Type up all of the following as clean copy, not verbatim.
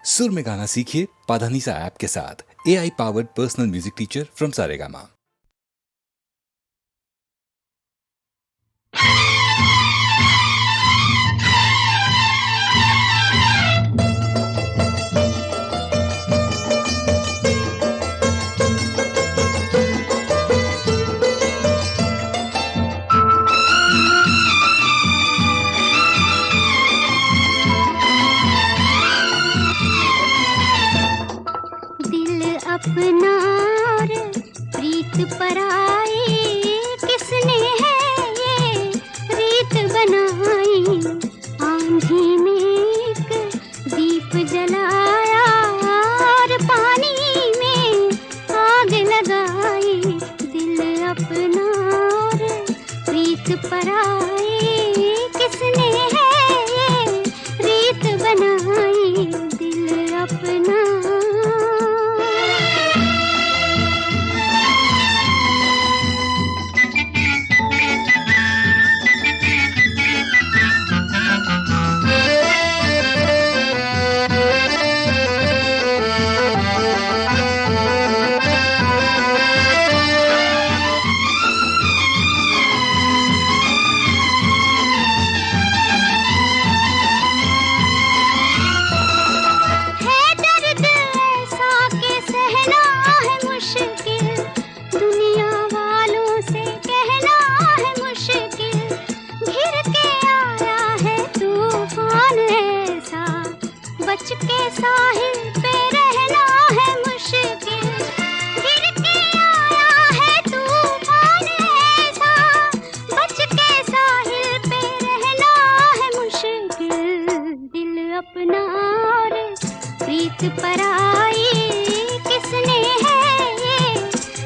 सुर में गाना सीखिए पाधानीसा ऐप के साथ। AI powered personal music teacher from Saregama. अपना और प्रीत पराई, किसने है ये रीत बनाई। आंधी में एक दीप जलाया और पानी में आग लगाई। दिल अपना और प्रीत पराई, किसने है ये रीत बनाई। दिल अपना बच के साहिल पे रहना है मुश्किल। गिर के आया है तूफान ऐसा, बच के साहिल पे रहना है मुश्किल। दिल अपना और प्रीत पराई, किसने है ये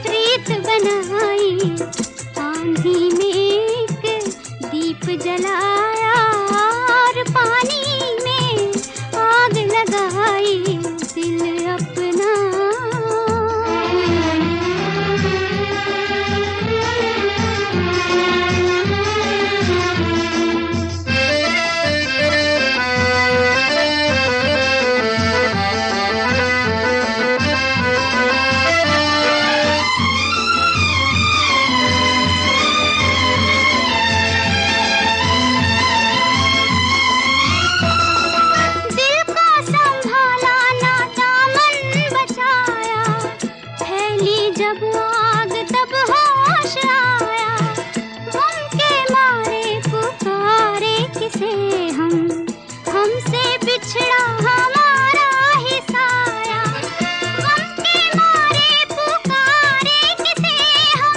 रीत बनाई। आंधी में एक दीप जलाया और पानी आग लगाई। दिल अपना जब आग तब होश आया। गम के मारे पुकारे किसे हम, हमसे बिछड़ा हमारा ही साया। गम के मारे पुकारे किसे हम,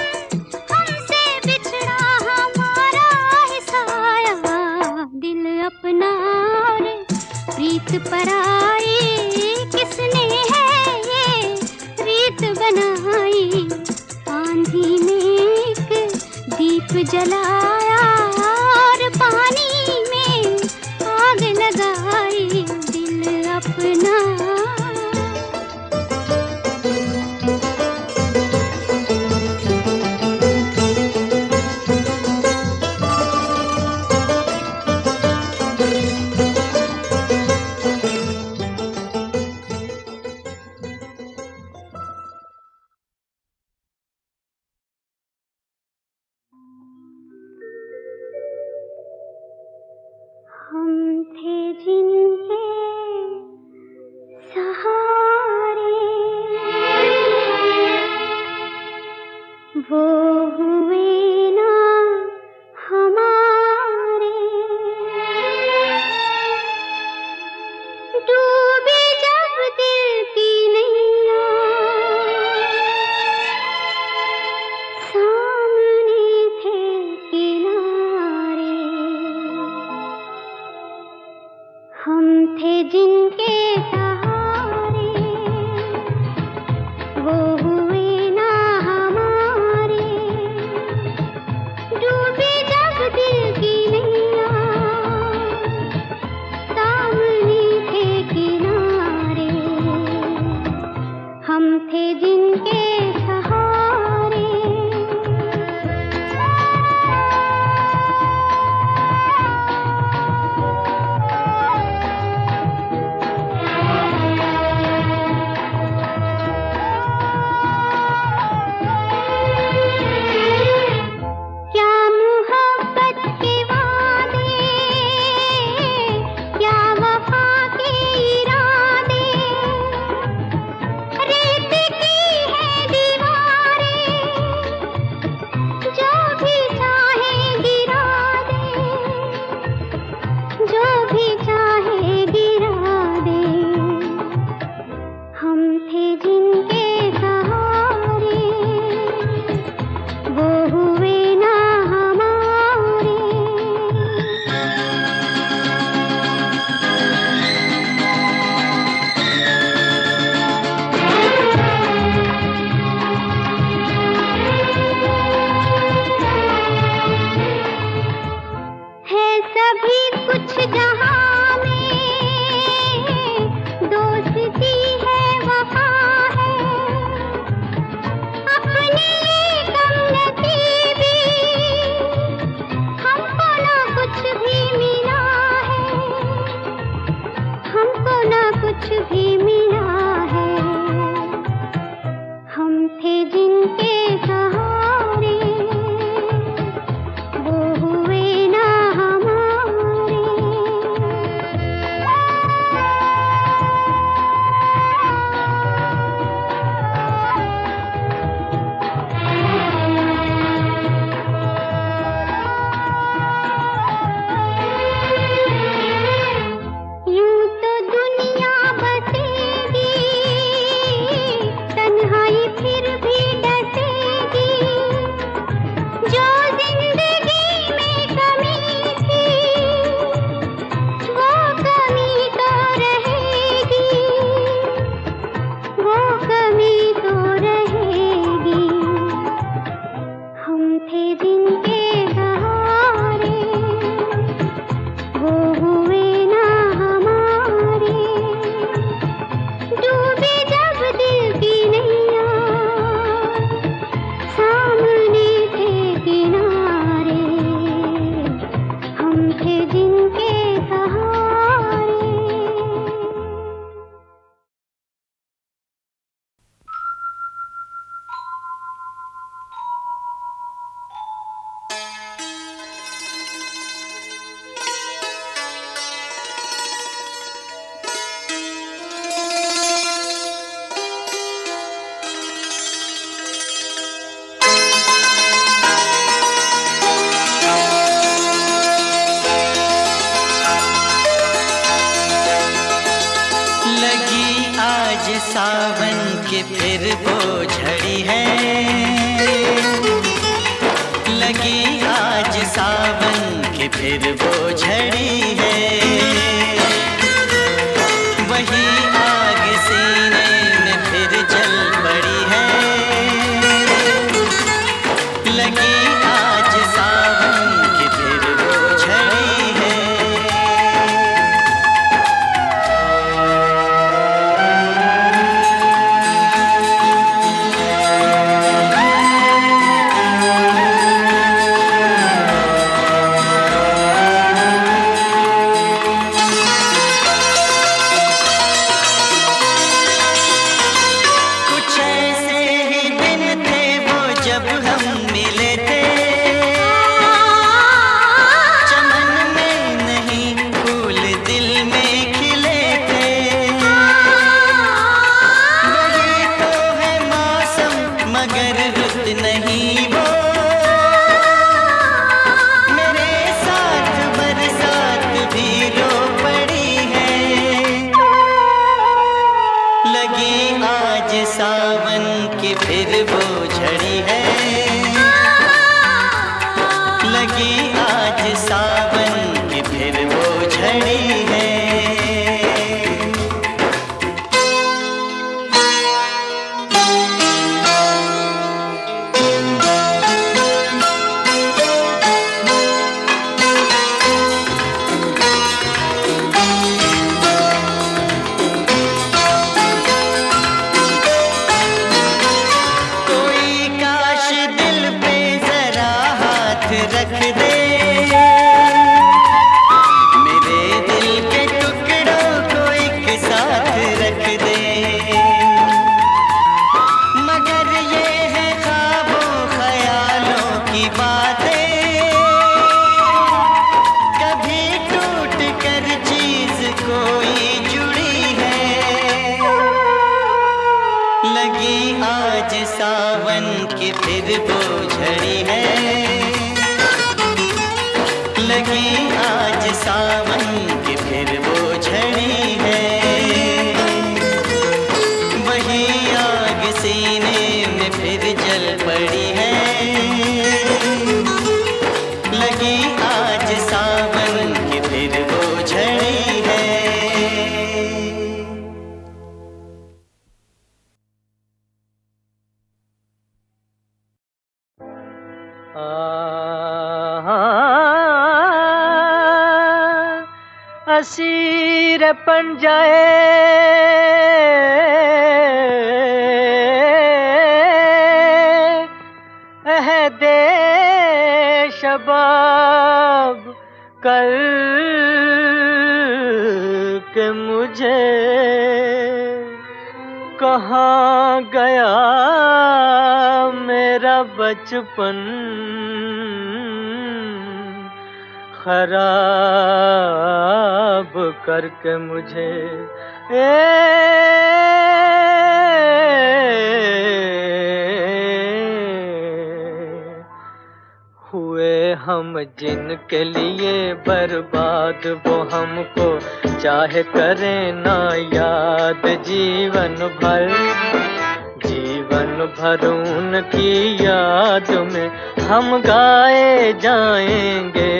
हमसे बिछड़ा हमारा ही साया। दिल अपना और प्रीत पराई, किसने है ये रीत बनाई। आंधी में एक दीप जलाया और पानी में आग लगाई। दिल अपना हम थे जिनके सहारे, वो हुए ना हमारे। डूबी जब दिल की नैया, सामने थे किनारे। हम थे जिनके सहारे, वो हुए ना हमारे। डूबी जब दिल की नैया, सामने थे किनारे। कुछ भी मिला है। हम थे जिनके सहारे, वो हुए ना हमारे। यूं तो दुनिया बसेगी, तन्हाई फिर भी डसेगी। जो जिंदगी में कमी थी, वो कमी तो रहेगी, वो कमी तो रहेगी। हम थे जिनके सहारे, वो हुए ना हमारे। डूबे जब दिल की नैया, सामने थे किनारे। हम थे जिनके सहारे। लगी आज सावन की फिर वो झड़ी है। लगी आज सावन की फिर वो झड़ी है। वही आग सीने में फिर जल पड़ी है। लगी आज सावन की फिर वो झड़ी है। कुछ ऐसे ही दिन थे वो जब हम मिले थे। चमन में नहीं फूल दिल में खिले थे। वही तो है मौसम मगर रुत नहीं वो। मेरे साथ बरसात भी रो पड़ी है। लगी आज सावन की फिर वो झड़ी है। लगी आज सावन की फिर वो झड़ी है। कोई काश दिल पे जरा हाथ रख दे। मेरे दिल के टुकड़ों को एक साथ रख दे। मगर ये है ख्वाबों ख्यालों की बातें। कभी टूट कर चीज कोई जुड़ी है। लगी आज सावन की फिर वो झड़ी है। लगी आज सावन की फिर वो झड़ी है। वही आग सीने में फिर जल पड़ी है। लगी आज सावन की फिर वो झड़ी है। असीर बन जाए अहदे शबाब कल करके मुझे कहाँ गया मेरा बचपन, खराब करके मुझे हुए हम जिनके लिए बर्बाद, वो हमको चाहे करें ना याद जीवन भर। जीवन भर उनकी याद में हम गाए जाएंगे,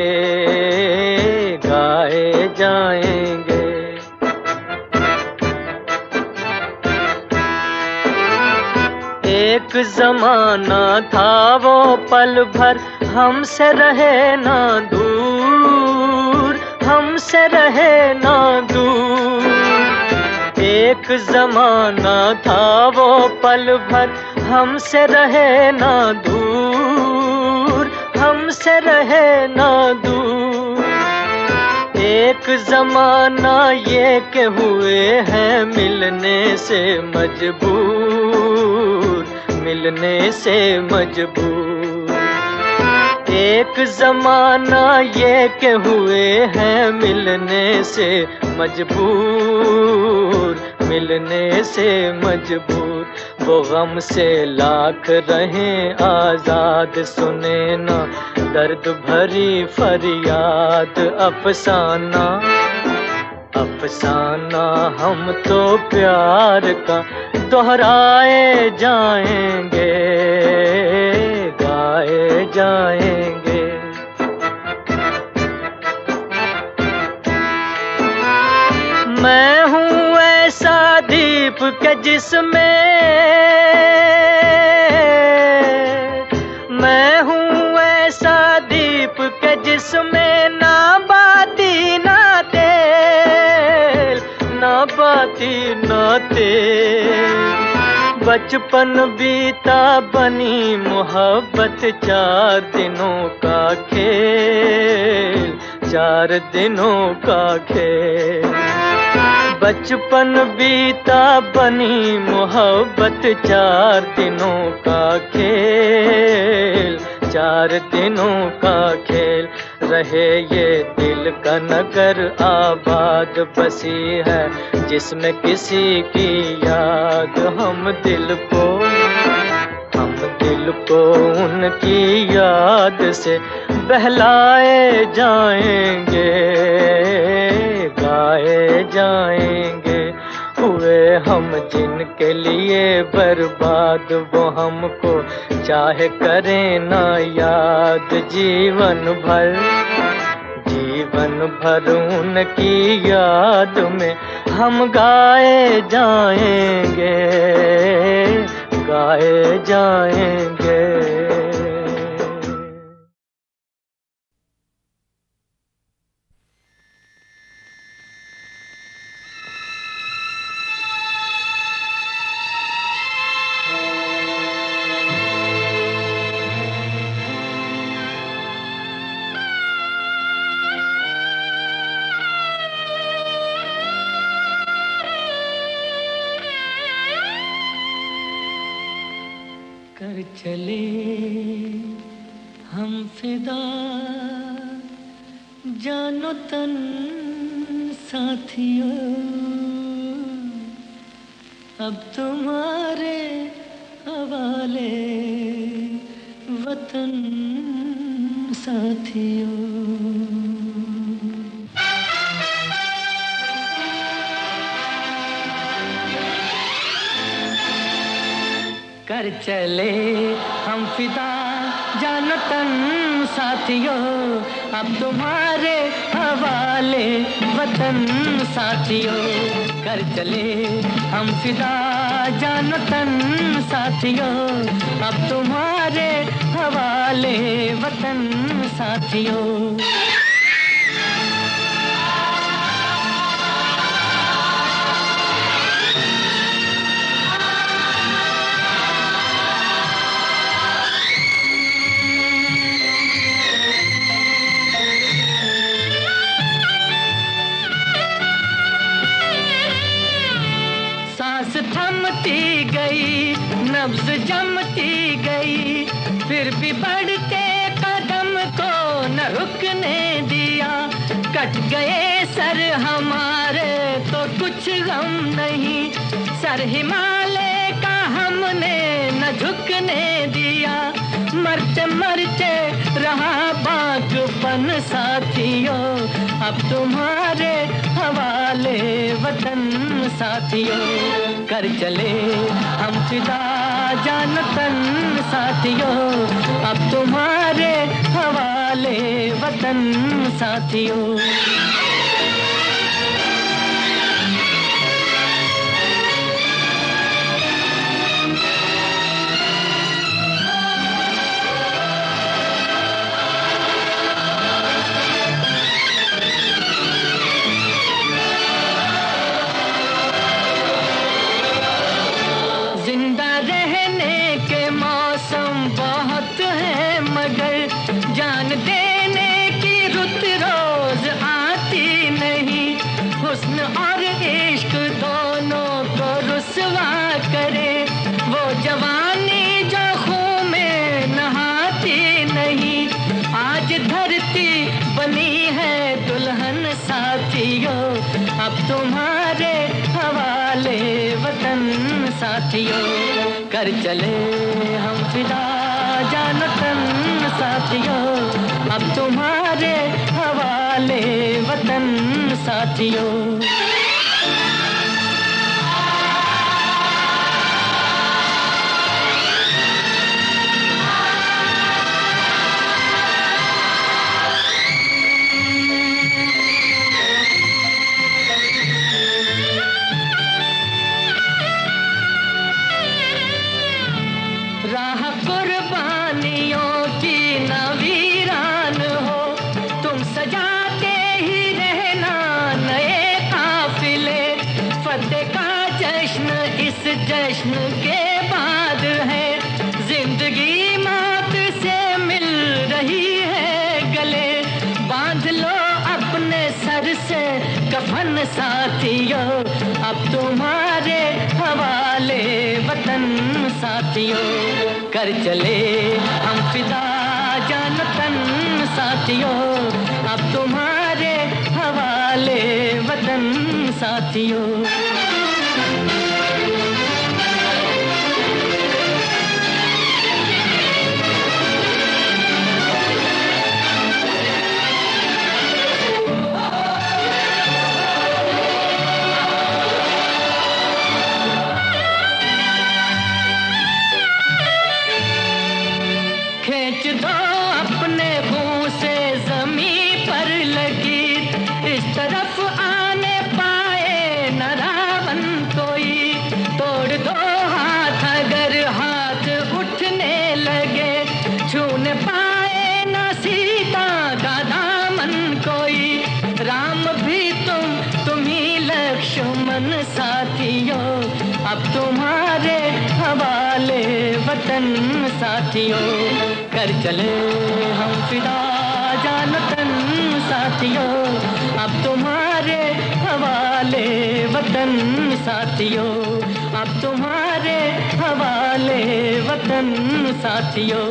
गाए जाएंगे। एक जमाना था वो पल भर हमसे रहे ना दूर, हमसे रहे ना दूर। एक जमाना था वो पल भर हमसे रहे ना दूर, हमसे रहे ना दूर। एक जमाना ये के हुए हैं मिलने से मजबूर, मिलने से मजबूर। एक जमाना ये के हुए हैं मिलने से मजबूर, मिलने से मजबूर। वो गम से लाख रहें आजाद, सुने ना दर्द भरी फरियाद। अफसाना अफसाना हम तो प्यार का दोहराए जाएंगे, गाए जाएंगे। मैं हूँ ऐसा दीप के जिसमें, मैं हूँ ऐसा दीप के जिसमें ना बाती ना तेल, ना बाती ना तेल। बचपन बीता बनी मोहब्बत, 4 दिनों का खेल, 4 दिनों का खेल। बचपन बीता बनी मोहब्बत, 4 दिनों का खेल, 4 दिनों का खेल। रहे ये दिल का नगर आबाद, बसी है जिसमें किसी की याद। हम दिल को उनकी याद से बहलाए जाएंगे, गाए जाएंगे। हुए हम जिनके लिए बर्बाद, वो हमको चाहे करें ना याद जीवन भर। जीवन भर उनकी याद में हम गाए जाएंगे, गाए जाएंगे। कर चले हम फिदा, जानो तन साथियों, अब तुम्हारे हवाले वतन साथियों। कर चले हम फिदा, जानो तन साथियों, अब तुम्हारे हवाले वतन साथियों। कर चले हम फिदा, जानो तन साथियों, अब तुम्हारे हवाले वतन साथियों। थमती गई, नब्ज जमती गई, फिर भी बढ़ते कदम को न रुकने दिया। कट गए सर हमारे तो कुछ गम नहीं, सर हिमालय का हमने न झुकने दिया। मरते मरते रहा बागपन साथियों, अब तुम्हारे हवाले वतन साथियों। कर चले हम फिदा जान तन साथियों, अब तुम्हारे हवाले वतन साथियों। जान देने की रुत रोज आती नहीं, हुस्न और इश्क दोनों को रुसवा करे, वो जवानी जो खून में नहाती नहीं। आज धरती बनी है दुल्हन साथियों, अब तुम्हारे हवाले वतन साथियों। कर चले हम फिदा जान तन साथियों, अब तुम्हारे हवाले वतन साथियों। राह कुर्बानियों की न वीरान हो, तुम सजाते ही रहना नए काफिले। फतेह का जश्न इस जश्न के बाद है, जिंदगी मौत से मिल रही है गले। बांध लो अपने सर से कफन साथियों, अब तुम्हारे हवाले वतन साथियों। कर चले हम फिदा जान तन साथियों, अब तुम्हारे हवाले वतन साथियों। खींच दो अपने मुंह से जमीन पर लगी, इस तरफ आने पाए न रावण कोई। तोड़ दो हाथ अगर हाथ उठने लगे, छूने पाए न सीता का दामन कोई। राम भी तुम ही लक्ष्मण साथियों, अब तुम्हारे हवाले वतन साथियों। कर चले हम फिदा जान तन साथियों, अब तुम्हारे हवाले वतन साथियों। अब तुम्हारे हवाले वतन साथियों,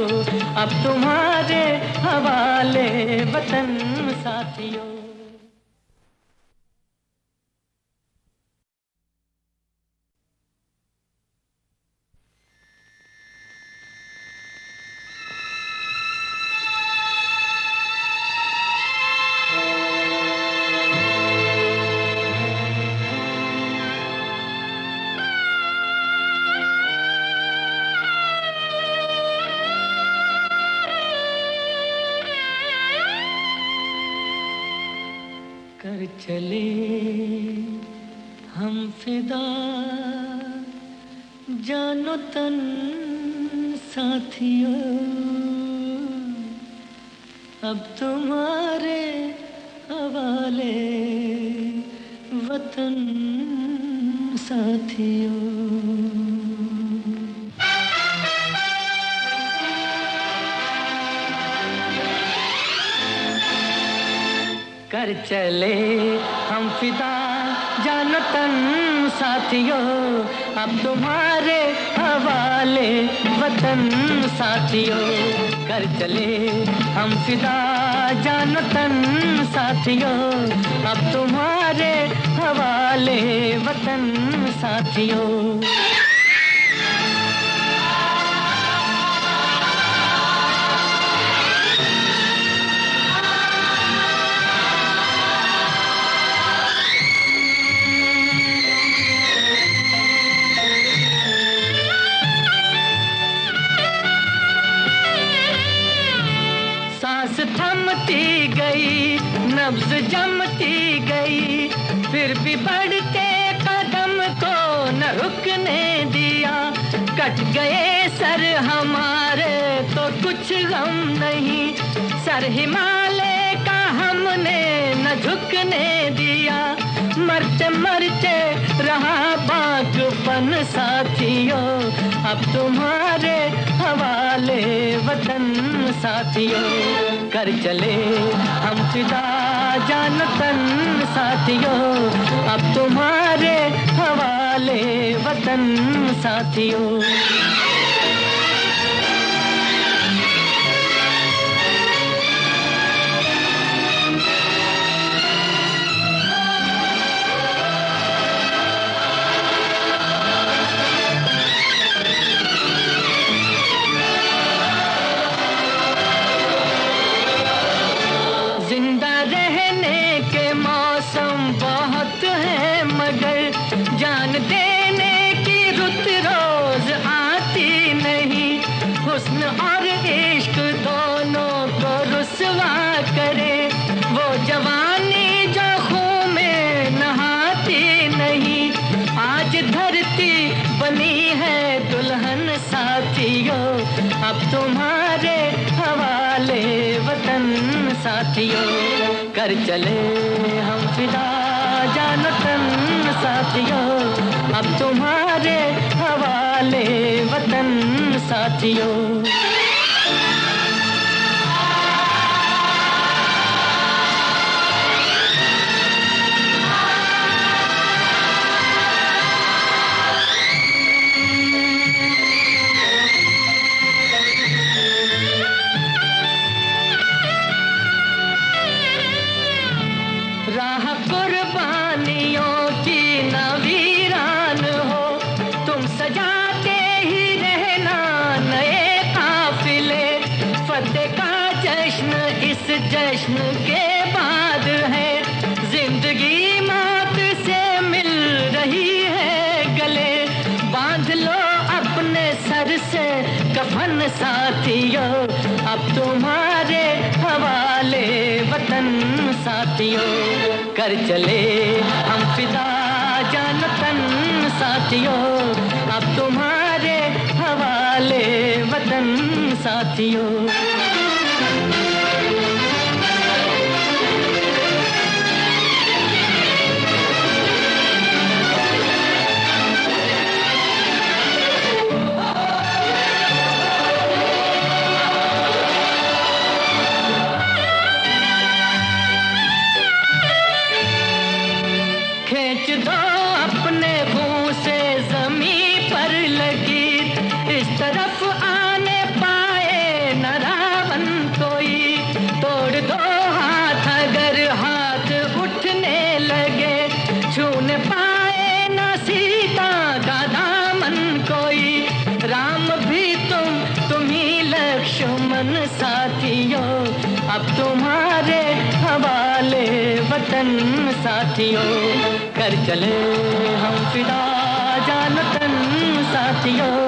अब तुम्हारे हवाले वतन साथियों। कर चले हम फिदा जानो तन साथियों, अब तुम्हारे हवाले वतन साथियों। कर चले हम फिदा जान तन साथियों, अब तुम्हारे हवाले वतन साथियों, कर चले हम फिदा जानो तन साथियों, अब तुम्हारे हवाले वतन साथियों। सांस थमती गई, नब्ज जमती गई, फिर भी बढ़ते कदम को न रुकने दिया। कट गए सर हमारे तो कुछ गम नहीं, सर हिमालय का हमने न झुकने दिया। मरते मरते रहा बागपन साथियों, अब तुम्हारे हवाले वतन साथियों, कर चले हम फिदा जान तन साथियों, अब तुम्हारे हवाले वतन साथियों। जान देने की रुत रोज आती नहीं, हुस्न और इश्क दोनों को रुसवा करे, वो जवानी जो खून में नहाती नहीं। आज धरती बनी है दुल्हन साथियों, अब तुम्हारे हवाले वतन साथियों, कर चले हम फिदा जानो तन साथियों, अब तुम्हारे हवाले वतन साथियों। राह कुर्बानियों की न वीरान हो, तुम सजाते ही रहना नए काफिले। फतेह का जश्न इस जश्न के बाद है, जिंदगी मौत से मिल रही है गले। बांध लो अपने सर से कफन साथियों, अब तुम्हारे हवाले वतन साथियों, कर चले हम फिदा जान तन साथियों, अब तुम्हारे हवाले वतन साथियों। खींच दो अपने मुंह से ज़मीं पर लगी, इस तरफ आने पाए न रावण कोई। तोड़ दो हाथ अगर हाथ उठने लगे, छूने पाए न सीता का दामन कोई। राम भी तुम ही लक्ष्मण साथियों, अब तुम्हारे हवाले वतन साथियों, कर चले हम फिदा जान तन साथियों,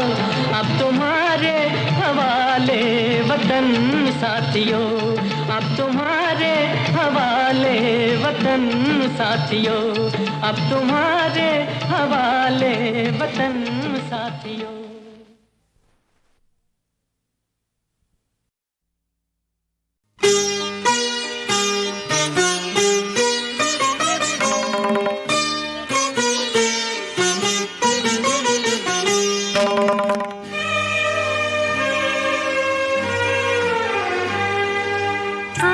अब तुम्हारे हवाले वतन साथियों, अब तुम्हारे हवाले वतन साथियों, अब तुम्हारे हवाले वतन साथियों। आ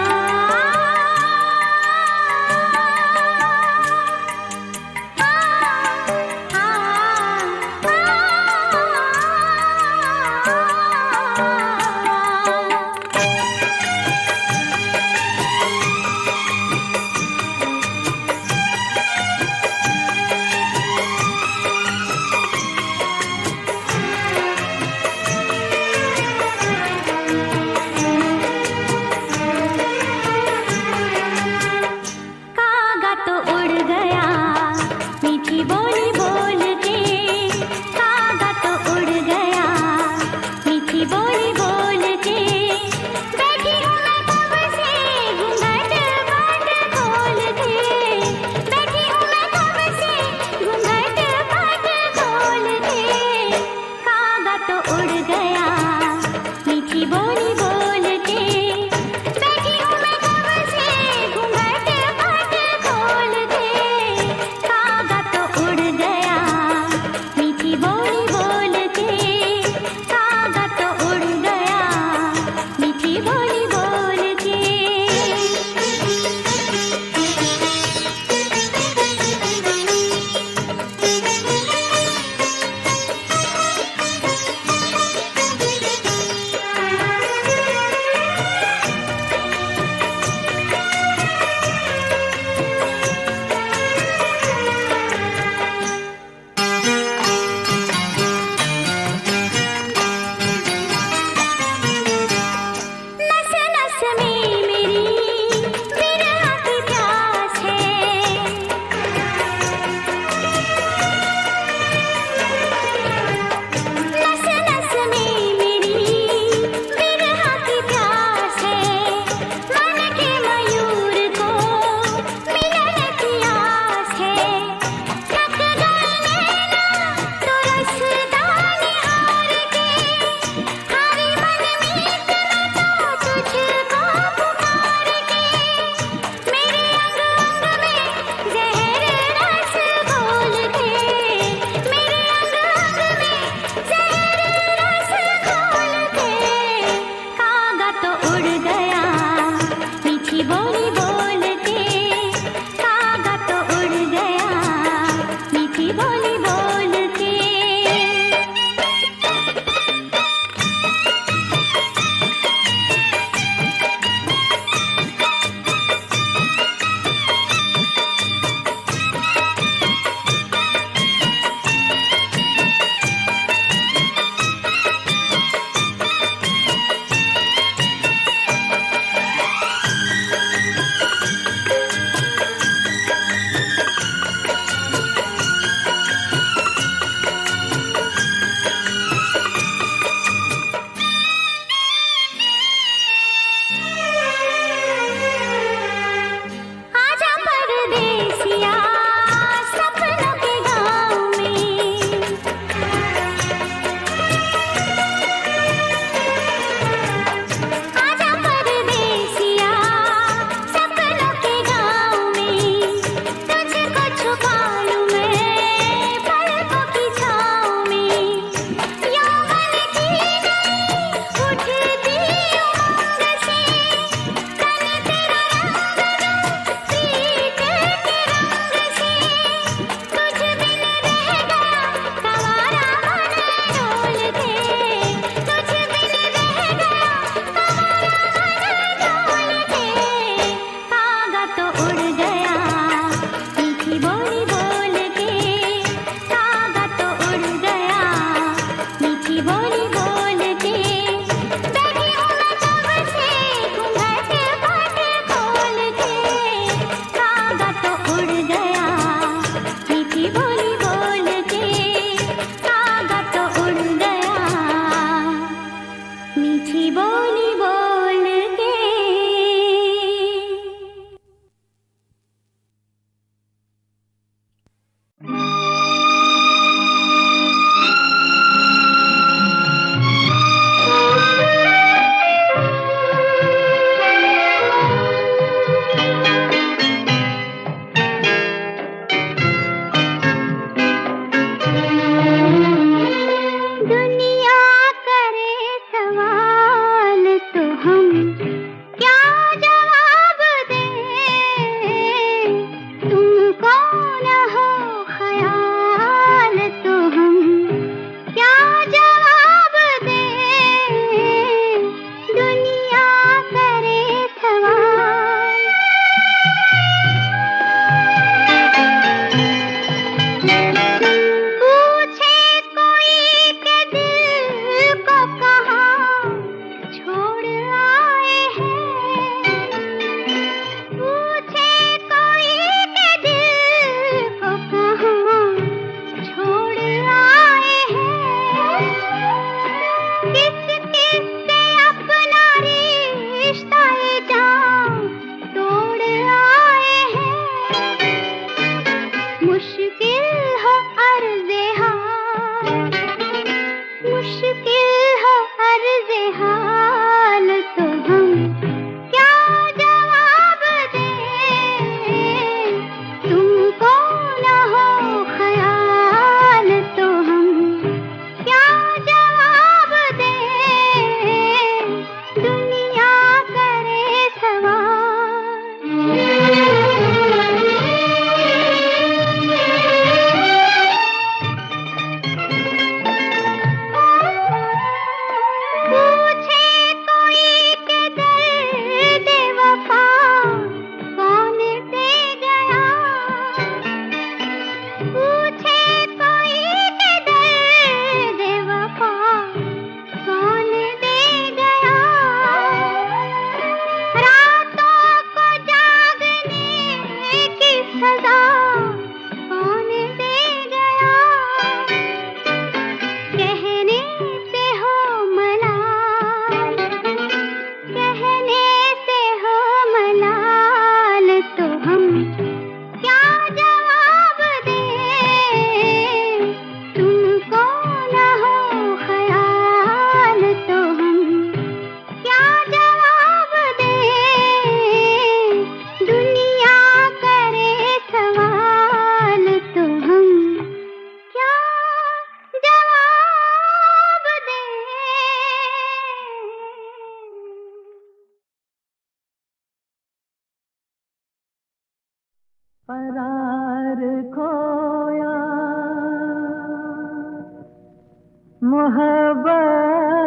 मोहब्बत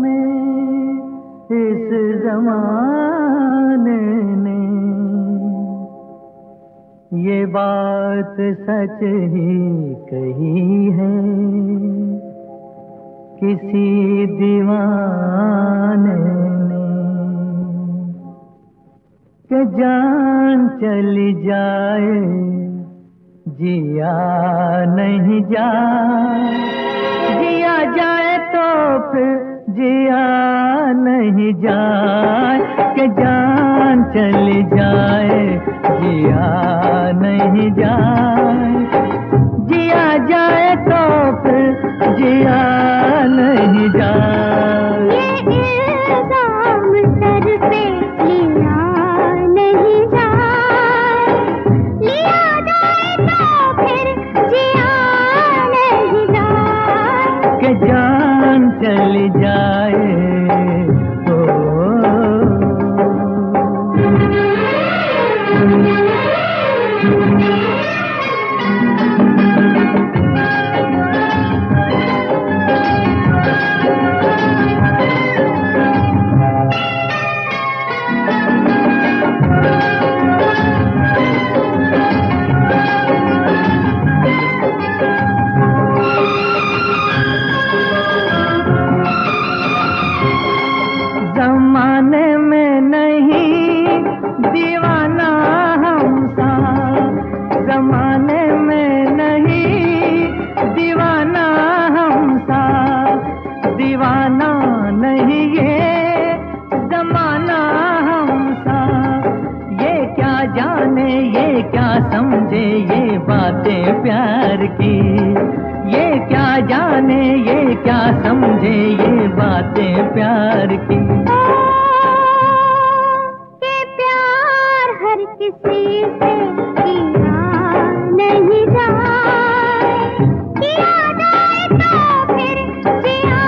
में इस जमाने ने ये बात सच ही कही है, किसी दीवाने ने, कि जान चली जाए जिया नहीं जाए, जिया जाए तो फिर जिया नहीं जाए, कि जान चली जाए जिया नहीं जाए, जिया जाए तो फिर जिया नहीं जाए। ये इल्जाम सर पे लिया नहीं जाए, लिया जाए तो फिर जिया नहीं जाए, कि जान चली जाए तो जमाने में नहीं दीवाना हमसा, जमाने में नहीं दीवाना हमसा, दीवाना नहीं ये जमाना हमसा, ये क्या जाने ये क्या समझे ये बातें प्यार की, ये क्या जाने ये क्या समझे ये बातें प्यार की। कि प्यार हर किसी से किया नहीं जाए, किया जाए तो फिर जिया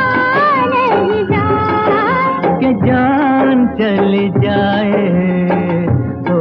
नहीं जाए, कि जान चली जाए तो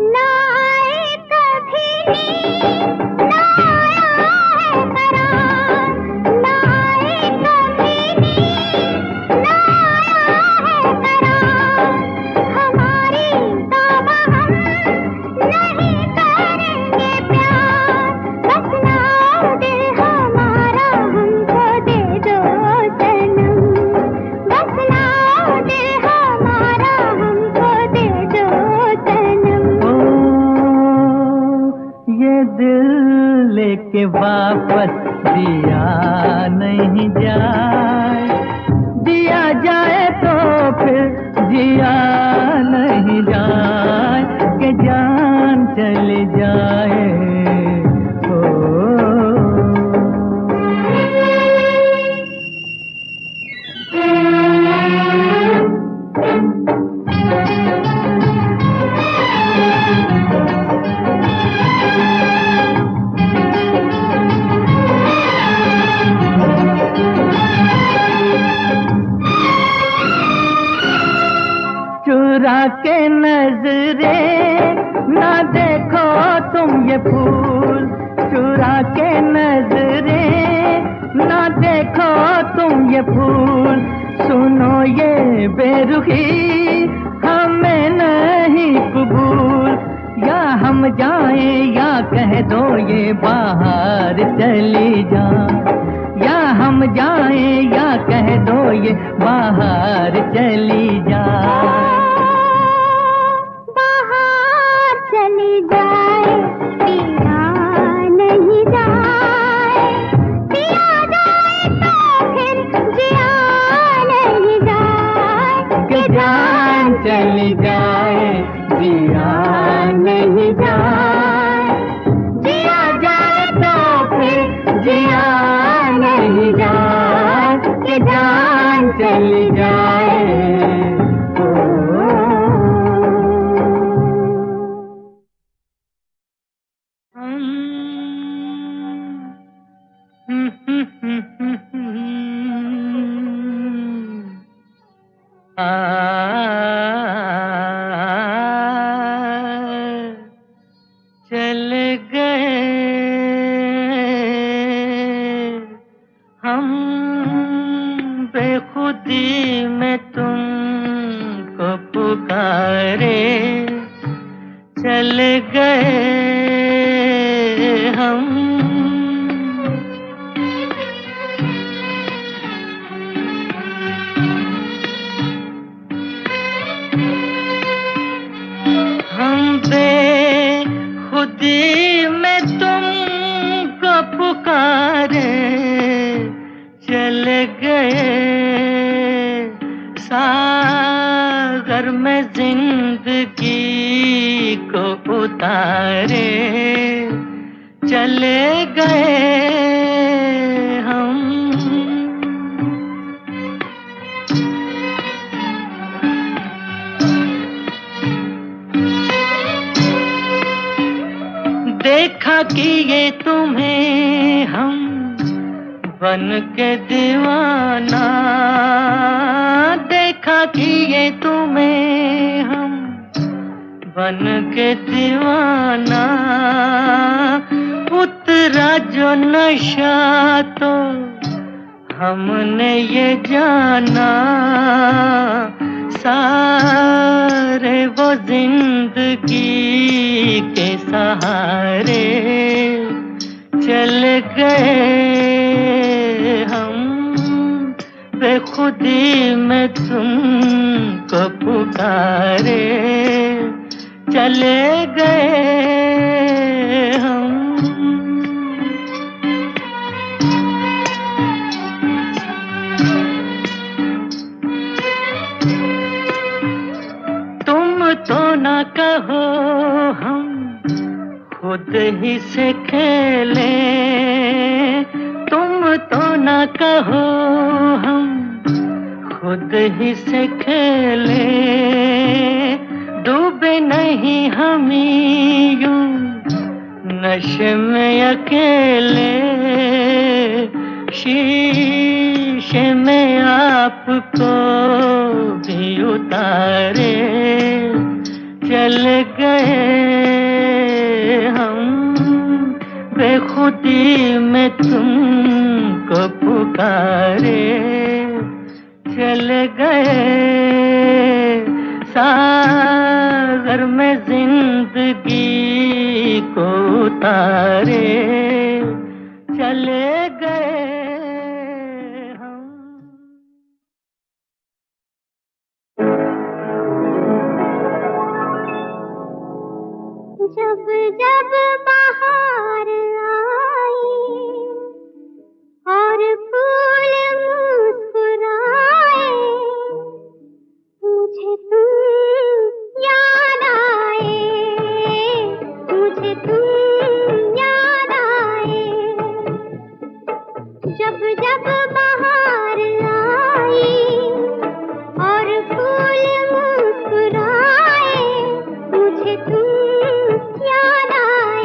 ना आए कभी ना आया है करार, ना आए कभी ना आया है करार, हमारी तौबा हम नहीं करेंगे प्यार, बस नाओ दिल हमारा हमको दे दो सनम, बस नाओ दिल हमारा हमको दे दो सनम। ओ, ये दिल लेके वापस दिया नहीं जाए, दिया जाए तो फिर जिया नहीं जाए, कि जान चली जाए ओ चुरा के नजरे ना देखो तुम ये फूल, चुरा के नजरे ना देखो तुम ये फूल, सुनो ये बेरुखी हमें नहीं कबूल, या हम जाएं या कह दो ये बाहर चली जा, या हम जाएं या कह दो ये बाहर चली जा। बाहर चली जाए पिया नहीं जाए, पिया जाए तो फिर जिया नहीं जाए, कि जान चली जाए जिया नहीं जाए, जिया जाए तो फिर जिया नहीं जाए, कि जान चली जाए आ, चले गए हम बेखुदी में तुमको पुकारे, चले गए हम। हम बेखुदी में तुमको पुकारे, चले गए सागर में जिंदगी को उतारे, चले गए हम। देखा कि ये तुम्हें हम बन के दीवाना, देखा कि ये तुम्हें हम बन के दीवाना, उतरा जो नशा तो हमने ये जाना, सारे वो जिंदगी के सहारे चले गए हम, बेखुदी में तुमको पुकारे, चले गए हम। तुम तो ना कहो हम खुद ही से खेले, तुम तो ना कहो हम खुद ही से खेले, डूबे नहीं हम यूं नशे में अकेले, शीशे में आपको भी उतारे, चले गए हम, बेखुदी में तुमको पुकारे, चले गए सागर में जिंदगी को उतारे, चले गए हम। जब जब बाहर आई और फूल मुस्कुराए, मुझे तुम याद आए, मुझे तुम याद आए। जब जब बाहर आई और फूल मुस्कुराए, मुझे तुम याद आए।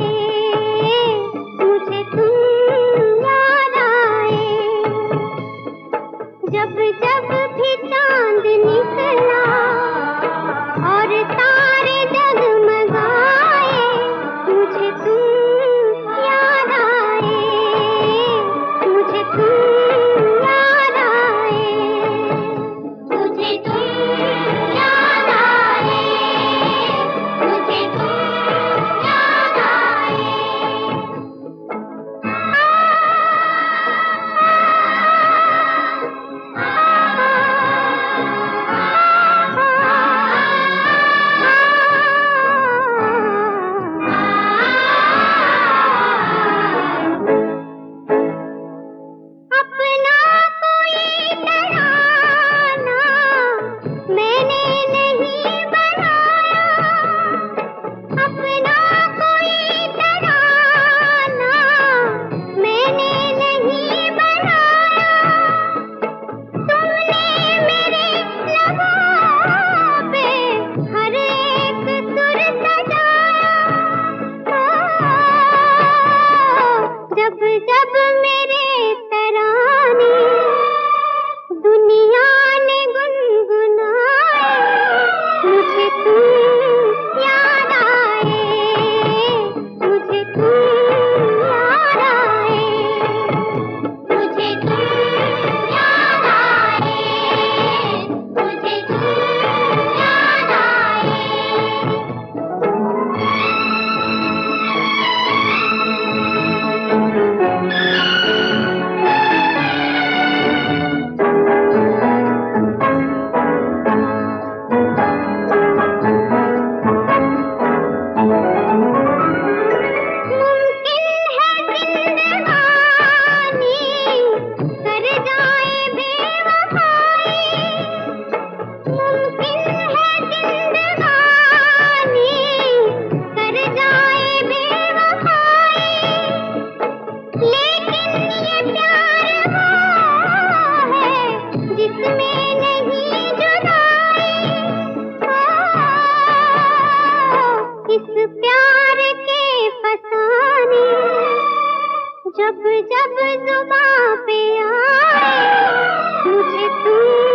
तू